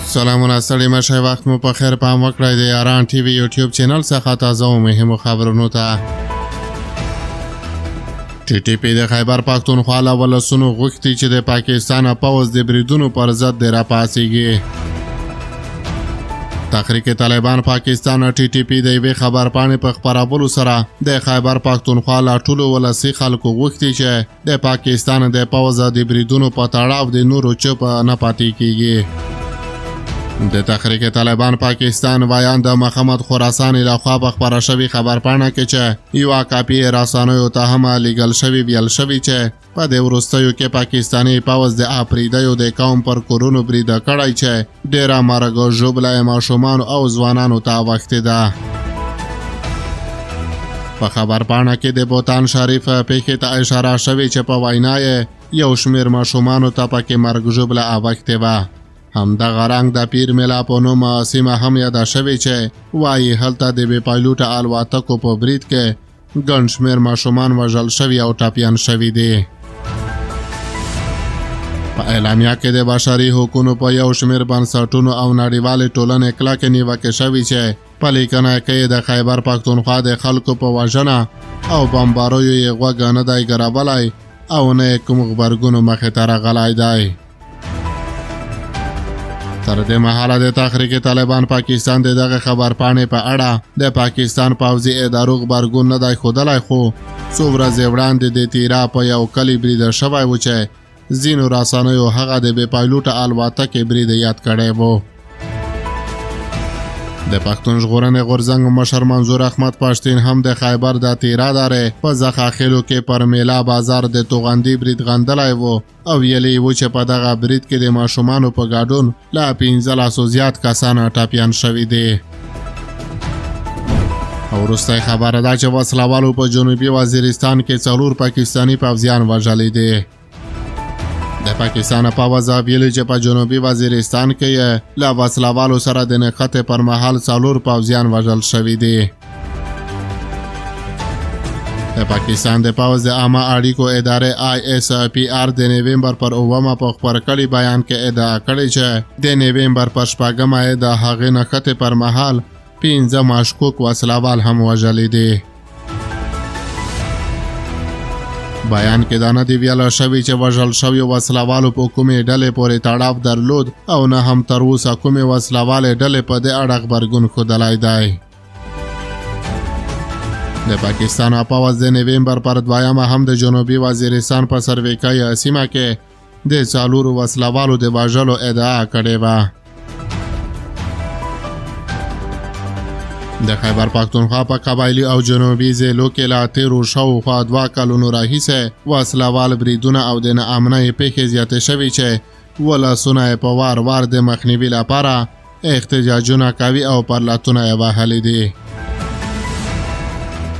سلامونه ستړي مشه، وخت مو په خیر. پام وکړئ د یاران ټي وي یوټیوب چینل څخه تازه او مهمو خبرونو ته. ټي ټي پی د خیبر پښتونخوا له ولسونو غوښتي چې د پاکستان پوځ د بریدونو پر ضد د راپاڅېږي. تحریک طالبان پاکستان ټي ټي پی د یوې خبرپاڼې په خپرولو سره د خیبر پښتونخوا له ټولو ولسي خلکو غوښتي چې د پاکستان د پوځ د بریدونو په تړاو د نورو چوپ نه پاتې کیږي. د تحریک طالبان پاکستان وایان د محمد خراساني لخوا په خپره شوې خبرپاڼه کې چې یوه کاپي رسنیو ته هم لیږل شوې ویل شوي چې په دې وروستیو کې پاکستاني پوځ د اپریدیو د قوم پر کورونو بریده کړی چې ډېره مرګ ژوبله ماشومانو او ځوانانو ته اوښتې ده. په خبرپاڼه کې د بوتان شریف پیښې ته اشاره شوې چې په وینا یې یو شمېر ماشومانو ته پکې مرګ ژوبله اوښتې وه. همدغه رنګ د پیر میلا په نوم سیمه هم یاده شوې چې وایي هلته د بې پایلوټه الوتکو په برید کې ګڼ شمېر ماشومان وژل شوي او ټپیان شوي دي. په اعلامیه کې د بشري حقوقو په یو شمېر بنسټونو او نړیوالې ټولنې کلکې نیوکې شوي چې په لیکنه کې د خیبر پښتونخوا د خلکو په وژنه او بمباریو یې غوږ نه دی ګربلی او نه یې کوم غبرګونو مخې ته راغلی دی. تر دې مهاله د تحریک طالبان پاکستان د دغه خبرپاڼې په اړه د پاکستان پوځي ادارو غبرګون نه دی ښودلی، خو څو ورځې وړاندې د تیرا په یو کلي بریده شوی و چې ځینو رسنیو هغه د بې پایلوټه الوتکې برید یاد کړی و. د پښتون ژغورنې غورځنګ مشر منظور احمد پښتین هم د خیبر د تیرا دارې په زخاخیلو کې پر میلا بازار د توغندي برید غندلی و او ویلي و چې په دغه برید کې د ماشومانو په ګډون له 15 زیات کسان ټپیان شوي دي. او وروستی خبره ده چې وسلوالو په جنوبي وزیرستان کې 4 پاکستاني پوځیان وژلي دي. د پاکستان پوځ ویلي چې په جنوبي وزیرستان کې له وسلوالو سره د نښتې پر مهال 4 پوځیان وژل شوي دي. د پاکستان د پوځ د عامه اړیکو ادارې ISPR د نومبر پر 9 په خپور کړي بیان کې ادعا کړې چې د نومبر پر 4 د هغې نښتې پر مهال 15 مشکوک وسلوال هم وژلي دي. بیان کې دا نه دی ویل شوي چې وژل شوي وسلوالو په کومې ډلې پورې تړاو درلود او نه هم تر اوسه کومې وسلوالې ډلې په دې اړه غبرګون ښودلی دی. د پاکستان پوځ د نومبر پر 2 هم د جنوبي وزیرستان په سرویکای سیمه کې د 4 وسلوالو د وژلو ادعا کړې وه. د خیبر پښتونخوا په قبایلي او جنوبي ضلعو کې له تیرو شاوخوا 2 کلونو راهیسې وسلوال بریدونه او د ناامنۍ پیښې زیاتې شوي چې ولسونه یې په وار وار د مخنیوي لپاره احتجاجونه کوي او پرلتونه یې وهلي دي.